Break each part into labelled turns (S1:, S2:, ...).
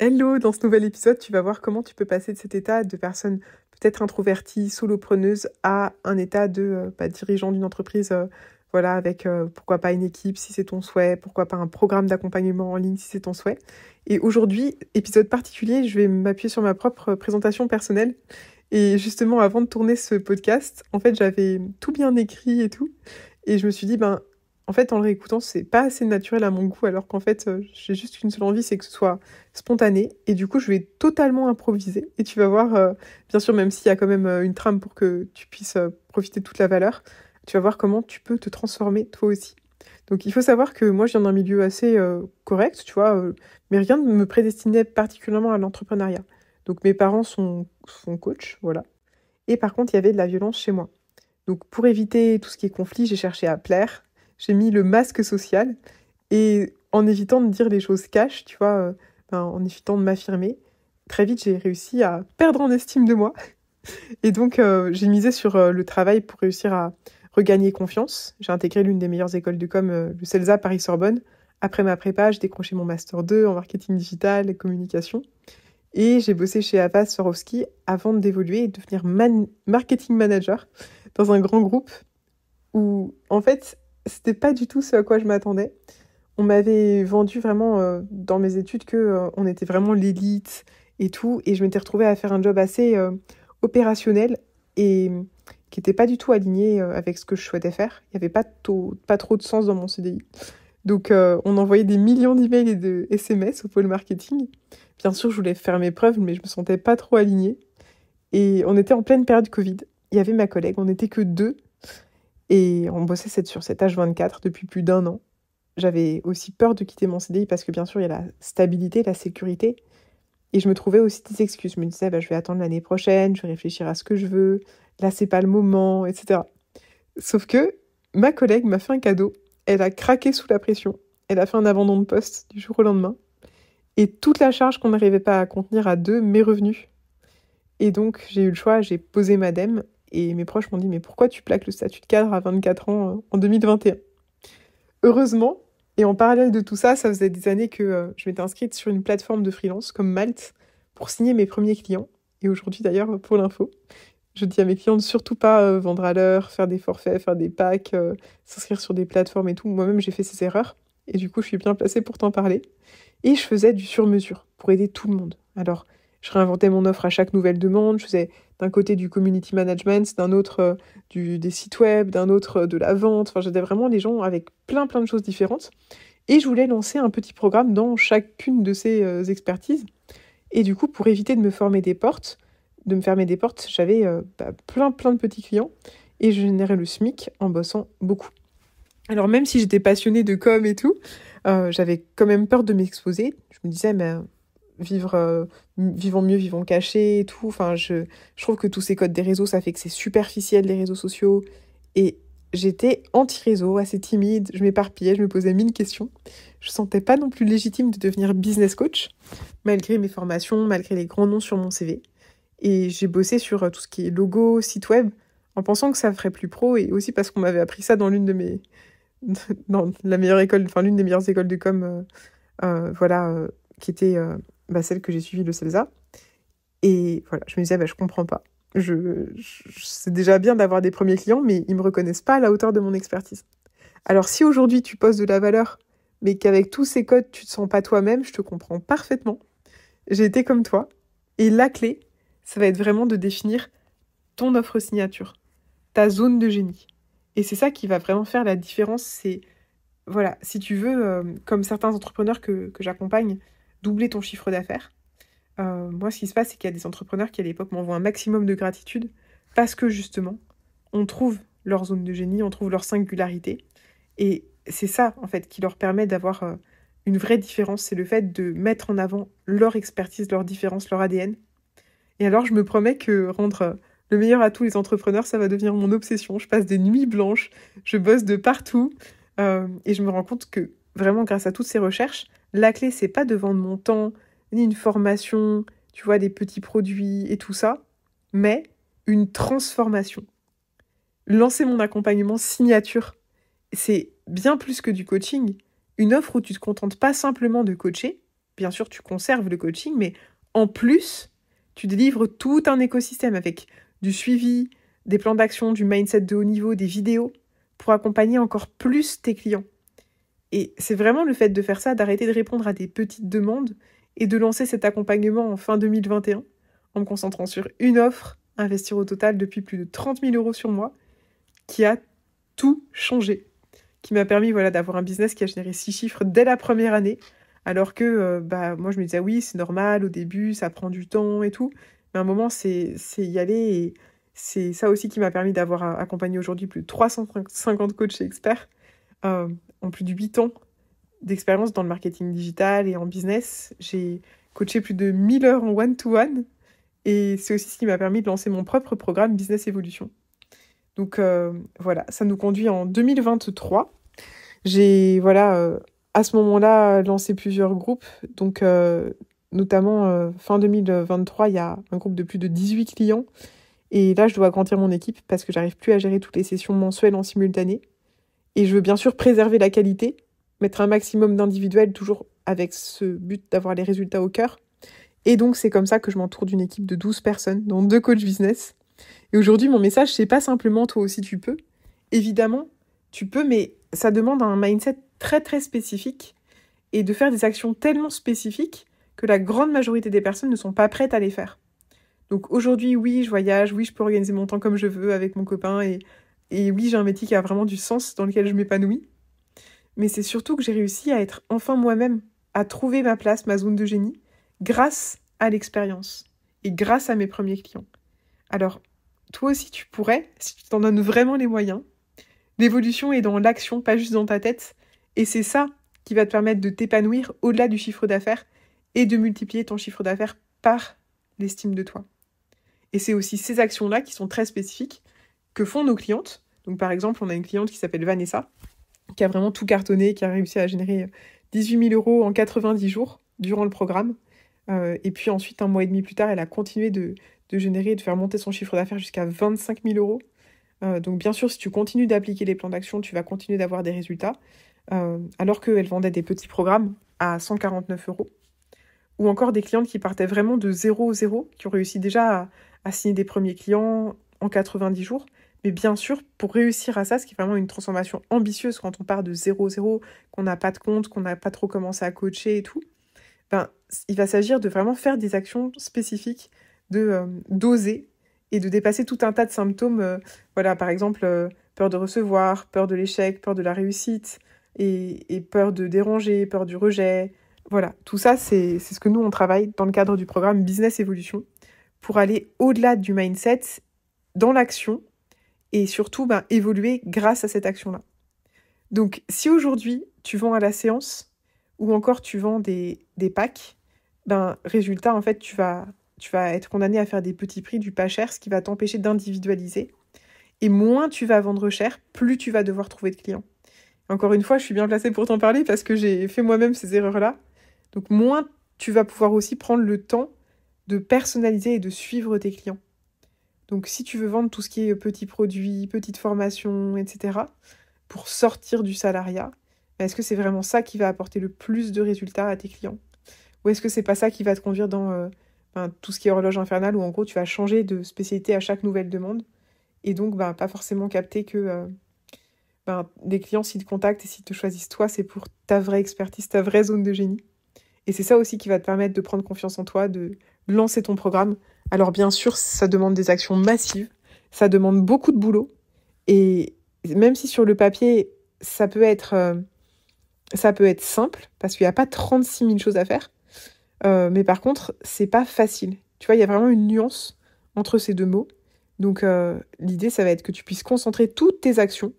S1: Hello, dans ce nouvel épisode, tu vas voir comment tu peux passer de cet état de personne peut-être introvertie, solopreneuse, à un état de dirigeant d'une entreprise, voilà, avec pourquoi pas une équipe si c'est ton souhait, pourquoi pas un programme d'accompagnement en ligne si c'est ton souhait. Et aujourd'hui, épisode particulier, je vais m'appuyer sur ma propre présentation personnelle. Et justement, avant de tourner ce podcast, en fait, j'avais tout bien écrit et tout. Et je me suis dit, en fait, en le réécoutant, c'est pas assez naturel à mon goût, alors qu'en fait, j'ai juste une seule envie, c'est que ce soit spontané. Et du coup, je vais totalement improviser. Et tu vas voir, bien sûr, même s'il y a quand même une trame pour que tu puisses profiter de toute la valeur, tu vas voir comment tu peux te transformer toi aussi. Donc, il faut savoir que moi, je viens d'un milieu assez correct, tu vois, mais rien ne me prédestinait particulièrement à l'entrepreneuriat. Donc, mes parents sont coachs, voilà. Et par contre, il y avait de la violence chez moi. Donc, pour éviter tout ce qui est conflit, j'ai cherché à plaire. J'ai mis le masque social et en évitant de dire les choses cash, tu vois, en évitant de m'affirmer, très vite, j'ai réussi à perdre en estime de moi. Et donc, j'ai misé sur le travail pour réussir à regagner confiance. J'ai intégré l'une des meilleures écoles de com, le CELSA Paris-Sorbonne. Après ma prépa, j'ai décroché mon master 2 en marketing digital et communication. Et j'ai bossé chez Avas Swarovski avant d'évoluer et de devenir marketing manager dans un grand groupe où, en fait, c'était pas du tout ce à quoi je m'attendais. On m'avait vendu vraiment dans mes études que on était vraiment l'élite et tout, et je m'étais retrouvée à faire un job assez opérationnel et qui n'était pas du tout aligné avec ce que je souhaitais faire. Il n'y avait pas trop de sens dans mon CDI. Donc on envoyait des millions d'emails et de SMS au pôle marketing. Bien sûr, je voulais faire mes preuves, mais je me sentais pas trop alignée. Et on était en pleine période Covid. Il y avait ma collègue, on n'était que deux, et on bossait sur cet H24 depuis plus d'un an. J'avais aussi peur de quitter mon CDI parce que bien sûr, il y a la stabilité, la sécurité. Et je me trouvais aussi des excuses. Je me disais, je vais attendre l'année prochaine, je vais réfléchir à ce que je veux. Là, c'est pas le moment, etc. Sauf que ma collègue m'a fait un cadeau. Elle a craqué sous la pression. Elle a fait un abandon de poste du jour au lendemain. Et toute la charge qu'on n'arrivait pas à contenir à deux m'est revenue. Et donc, j'ai eu le choix, j'ai posé ma dème. Et mes proches m'ont dit, mais pourquoi tu plaques le statut de cadre à 24 ans en 2021 ? Heureusement, et en parallèle de tout ça, ça faisait des années que je m'étais inscrite sur une plateforme de freelance comme Malte pour signer mes premiers clients. Et aujourd'hui d'ailleurs, pour l'info, je dis à mes clients de surtout pas vendre à l'heure, faire des forfaits, faire des packs, s'inscrire sur des plateformes et tout. Moi-même, j'ai fait ces erreurs. Et du coup, je suis bien placée pour t'en parler. Et je faisais du sur-mesure pour aider tout le monde. Alors, je réinventais mon offre à chaque nouvelle demande. Je faisais d'un côté du community management, d'un autre des sites web, d'un autre de la vente. Enfin, j'aidais vraiment les gens avec plein de choses différentes. Et je voulais lancer un petit programme dans chacune de ces expertises. Et du coup, pour éviter de me fermer des portes, j'avais plein de petits clients et je générais le SMIC en bossant beaucoup. Alors même si j'étais passionnée de com et tout, j'avais quand même peur de m'exposer. Je me disais, mais vivons mieux, vivons cachés et tout. Enfin, je trouve que tous ces codes des réseaux, ça fait que c'est superficiel, les réseaux sociaux. Et j'étais anti-réseau, assez timide, je m'éparpillais, je me posais mille questions. Je ne sentais pas non plus légitime de devenir business coach, malgré mes formations, malgré les grands noms sur mon CV. Et j'ai bossé sur tout ce qui est logo, site web, en pensant que ça ferait plus pro, et aussi parce qu'on m'avait appris ça dans dans la meilleure école, enfin l'une des meilleures écoles de com, qui était celle que j'ai suivie, le CELSA. Et voilà, je me disais, je comprends pas. C'est déjà bien d'avoir des premiers clients, mais ils me reconnaissent pas à la hauteur de mon expertise. Alors si aujourd'hui tu poses de la valeur, mais qu'avec tous ces codes tu te sens pas toi-même, je te comprends parfaitement. J'ai été comme toi. Et la clé, ça va être vraiment de définir ton offre signature, ta zone de génie. Et c'est ça qui va vraiment faire la différence. C'est, voilà, si tu veux, comme certains entrepreneurs que j'accompagne, doubler ton chiffre d'affaires. Moi, ce qui se passe, c'est qu'il y a des entrepreneurs qui, à l'époque, m'envoient un maximum de gratitude parce que, justement, on trouve leur zone de génie, on trouve leur singularité. Et c'est ça, en fait, qui leur permet d'avoir une vraie différence. C'est le fait de mettre en avant leur expertise, leur différence, leur ADN. Et alors, je me promets que rendre le meilleur à tous les entrepreneurs, ça va devenir mon obsession. Je passe des nuits blanches, je bosse de partout. Et je me rends compte que, vraiment, grâce à toutes ces recherches, la clé, c'est pas de vendre mon temps, ni une formation, tu vois, des petits produits et tout ça, mais une transformation. Lancer mon accompagnement signature, c'est bien plus que du coaching. Une offre où tu te contentes pas simplement de coacher, bien sûr, tu conserves le coaching, mais en plus, tu délivres tout un écosystème avec du suivi, des plans d'action, du mindset de haut niveau, des vidéos, pour accompagner encore plus tes clients. Et c'est vraiment le fait de faire ça, d'arrêter de répondre à des petites demandes et de lancer cet accompagnement en fin 2021, en me concentrant sur une offre, investir au total depuis plus de 30 000 € sur moi, qui a tout changé, qui m'a permis d'avoir un business qui a généré 6 chiffres dès la première année, alors que moi je me disais oui, c'est normal, au début ça prend du temps et tout, mais à un moment c'est y aller, et c'est ça aussi qui m'a permis d'avoir accompagné aujourd'hui plus de 350 coachs et experts, en plus de 8 ans d'expérience dans le marketing digital et en business. J'ai coaché plus de 1000 heures en one-to-one, et c'est aussi ce qui m'a permis de lancer mon propre programme Business Evolution. Donc voilà, ça nous conduit en 2023. J'ai à ce moment-là lancé plusieurs groupes, donc notamment fin 2023, il y a un groupe de plus de 18 clients, et là je dois agrandir mon équipe parce que j'arrive plus à gérer toutes les sessions mensuelles en simultané, et je veux bien sûr préserver la qualité, mettre un maximum d'individuels, toujours avec ce but d'avoir les résultats au cœur. Et donc c'est comme ça que je m'entoure d'une équipe de 12 personnes, dont 2 coachs business. Et aujourd'hui, mon message, c'est pas simplement toi aussi tu peux. Évidemment, tu peux, mais ça demande un mindset très très spécifique et de faire des actions tellement spécifiques que la grande majorité des personnes ne sont pas prêtes à les faire. Donc aujourd'hui, oui, je voyage, oui, je peux organiser mon temps comme je veux avec mon copain, et oui, j'ai un métier qui a vraiment du sens, dans lequel je m'épanouis. Mais c'est surtout que j'ai réussi à être enfin moi-même, à trouver ma place, ma zone de génie, grâce à l'expérience et grâce à mes premiers clients. Alors, toi aussi tu pourrais, si tu t'en donnes vraiment les moyens. L'évolution est dans l'action, pas juste dans ta tête. Et c'est ça qui va te permettre de t'épanouir au-delà du chiffre d'affaires et de multiplier ton chiffre d'affaires par l'estime de toi. Et c'est aussi ces actions-là qui sont très spécifiques que font nos clientes. Donc par exemple, on a une cliente qui s'appelle Vanessa, qui a vraiment tout cartonné, qui a réussi à générer 18 000 € en 90 jours durant le programme. Et puis ensuite, 1 mois et demi plus tard, elle a continué de générer, de faire monter son chiffre d'affaires jusqu'à 25 000 €. Donc bien sûr, si tu continues d'appliquer les plans d'action, tu vas continuer d'avoir des résultats. Alors qu'elle vendait des petits programmes à 149 €. Ou encore des clientes qui partaient vraiment de 0, qui ont réussi déjà à signer des premiers clients en 90 jours. Mais bien sûr, pour réussir à ça, ce qui est vraiment une transformation ambitieuse quand on part de 0, qu'on n'a pas de compte, qu'on n'a pas trop commencé à coacher et tout, il va s'agir de vraiment faire des actions spécifiques, d'oser et de dépasser tout un tas de symptômes. Par exemple, peur de recevoir, peur de l'échec, peur de la réussite, et peur de déranger, peur du rejet. Voilà, tout ça, c'est ce que nous, on travaille dans le cadre du programme Business Evolution pour aller au-delà du mindset, dans l'action, et surtout évoluer grâce à cette action-là. Donc, si aujourd'hui, tu vends à la séance ou encore tu vends des packs, résultat, en fait, tu vas être condamné à faire des petits prix, du pas cher, ce qui va t'empêcher d'individualiser. Et moins tu vas vendre cher, plus tu vas devoir trouver de clients. Encore une fois, je suis bien placée pour t'en parler parce que j'ai fait moi-même ces erreurs-là. Donc, moins tu vas pouvoir aussi prendre le temps de personnaliser et de suivre tes clients. Donc, si tu veux vendre tout ce qui est petits produits, petites formations, etc., pour sortir du salariat, est-ce que c'est vraiment ça qui va apporter le plus de résultats à tes clients? Ou est-ce que c'est pas ça qui va te conduire dans tout ce qui est horloge infernale, où en gros tu vas changer de spécialité à chaque nouvelle demande, et donc pas forcément capter que les clients, s'ils te contactent et s'ils te choisissent toi, c'est pour ta vraie expertise, ta vraie zone de génie. Et c'est ça aussi qui va te permettre de prendre confiance en toi, de lancer ton programme. Alors bien sûr, ça demande des actions massives, ça demande beaucoup de boulot, et même si sur le papier, ça peut être simple, parce qu'il n'y a pas 36 000 choses à faire, mais par contre, c'est pas facile. Tu vois, il y a vraiment une nuance entre ces deux mots. Donc l'idée, ça va être que tu puisses concentrer toutes tes actions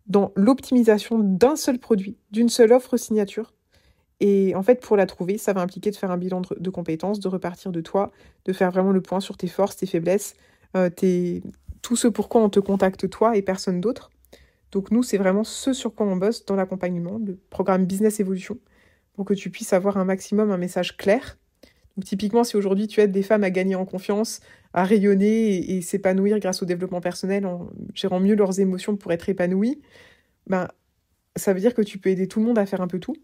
S1: dans l'optimisation d'un seul produit, d'une seule offre signature. Et en fait, pour la trouver, ça va impliquer de faire un bilan de compétences, de repartir de toi, de faire vraiment le point sur tes forces, tes faiblesses, tout ce pourquoi on te contacte toi et personne d'autre. Donc nous, c'est vraiment ce sur quoi on bosse dans l'accompagnement, le programme Business Evolution, pour que tu puisses avoir un maximum, un message clair. Donc typiquement, si aujourd'hui tu aides des femmes à gagner en confiance, à rayonner et s'épanouir grâce au développement personnel en gérant mieux leurs émotions pour être épanouies, ça veut dire que tu peux aider tout le monde à faire un peu tout.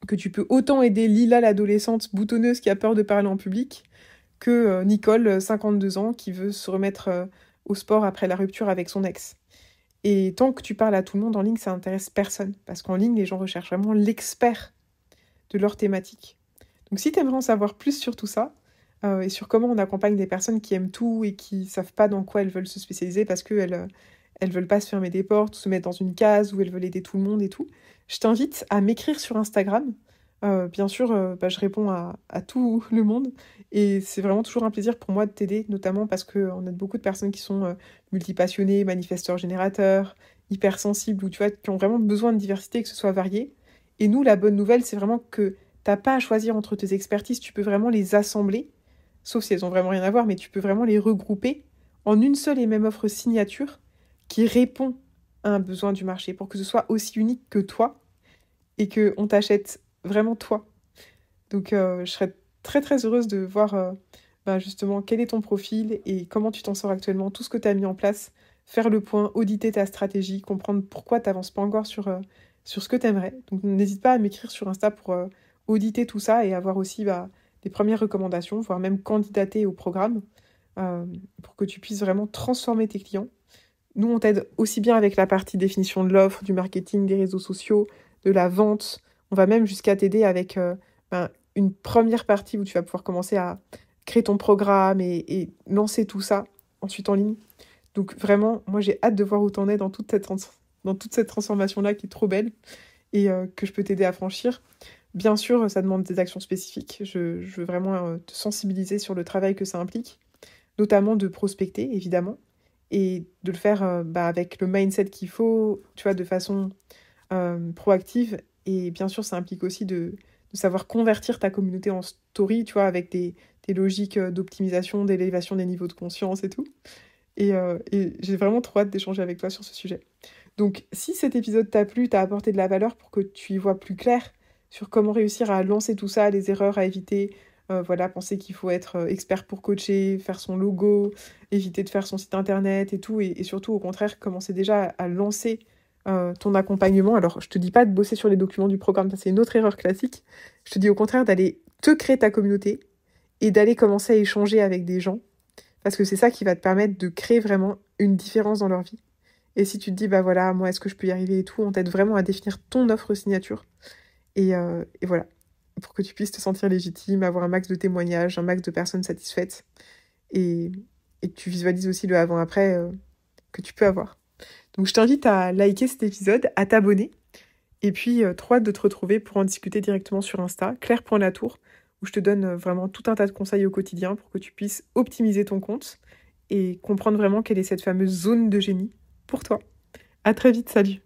S1: que tu peux autant aider Lila, l'adolescente boutonneuse qui a peur de parler en public, que Nicole, 52 ans, qui veut se remettre au sport après la rupture avec son ex. Et tant que tu parles à tout le monde en ligne, ça intéresse personne. Parce qu'en ligne, les gens recherchent vraiment l'expert de leur thématique. Donc si tu aimerais en savoir plus sur tout ça, et sur comment on accompagne des personnes qui aiment tout et qui savent pas dans quoi elles veulent se spécialiser parce qu'elles elles veulent pas se fermer des portes, se mettre dans une case où elles veulent aider tout le monde et tout, je t'invite à m'écrire sur Instagram. Bien sûr, je réponds à tout le monde et c'est vraiment toujours un plaisir pour moi de t'aider, notamment parce qu'on a beaucoup de personnes qui sont multipassionnées, manifesteurs générateurs, hypersensibles, ou tu vois, qui ont vraiment besoin de diversité et que ce soit varié. Et nous, la bonne nouvelle, c'est vraiment que t'as pas à choisir entre tes expertises, tu peux vraiment les assembler, sauf si elles ont vraiment rien à voir, mais tu peux vraiment les regrouper en une seule et même offre signature qui répond à un besoin du marché pour que ce soit aussi unique que toi et qu'on t'achète vraiment toi. Donc je serais très très heureuse de voir justement quel est ton profil et comment tu t'en sors actuellement, tout ce que tu as mis en place, faire le point, auditer ta stratégie, comprendre pourquoi tu n'avances pas encore sur ce que tu aimerais. Donc n'hésite pas à m'écrire sur Insta pour auditer tout ça et avoir aussi des premières recommandations, voire même candidater au programme pour que tu puisses vraiment transformer tes clients. Nous, on t'aide aussi bien avec la partie définition de l'offre, du marketing, des réseaux sociaux, de la vente. On va même jusqu'à t'aider avec une première partie où tu vas pouvoir commencer à créer ton programme et lancer tout ça ensuite en ligne. Donc vraiment, moi j'ai hâte de voir où t'en es dans toute cette transformation-là qui est trop belle et que je peux t'aider à franchir. Bien sûr, ça demande des actions spécifiques. Je veux vraiment te sensibiliser sur le travail que ça implique, notamment de prospecter, évidemment, et de le faire avec le mindset qu'il faut, tu vois, de façon proactive. Et bien sûr, ça implique aussi de savoir convertir ta communauté en story, tu vois, avec des logiques d'optimisation, d'élévation des niveaux de conscience et tout. Et j'ai vraiment trop hâte d'échanger avec toi sur ce sujet. Donc, si cet épisode t'a plu, t'a apporté de la valeur pour que tu y vois plus clair sur comment réussir à lancer tout ça, les erreurs à éviter, penser qu'il faut être expert pour coacher, faire son logo, éviter de faire son site internet et tout, et surtout, au contraire, commencer déjà à lancer ton accompagnement. Alors, je te dis pas de bosser sur les documents du programme, ça c'est une autre erreur classique. Je te dis au contraire d'aller te créer ta communauté et d'aller commencer à échanger avec des gens, parce que c'est ça qui va te permettre de créer vraiment une différence dans leur vie. Et si tu te dis, moi, est-ce que je peux y arriver et tout, on t'aide vraiment à définir ton offre signature. Et voilà, pour que tu puisses te sentir légitime, avoir un max de témoignages, un max de personnes satisfaites, et que tu visualises aussi le avant-après que tu peux avoir. Donc je t'invite à liker cet épisode, à t'abonner, et puis trop hâte de te retrouver pour en discuter directement sur Insta, Claire.Latour, où je te donne vraiment tout un tas de conseils au quotidien pour que tu puisses optimiser ton compte et comprendre vraiment quelle est cette fameuse zone de génie pour toi. À très vite, salut!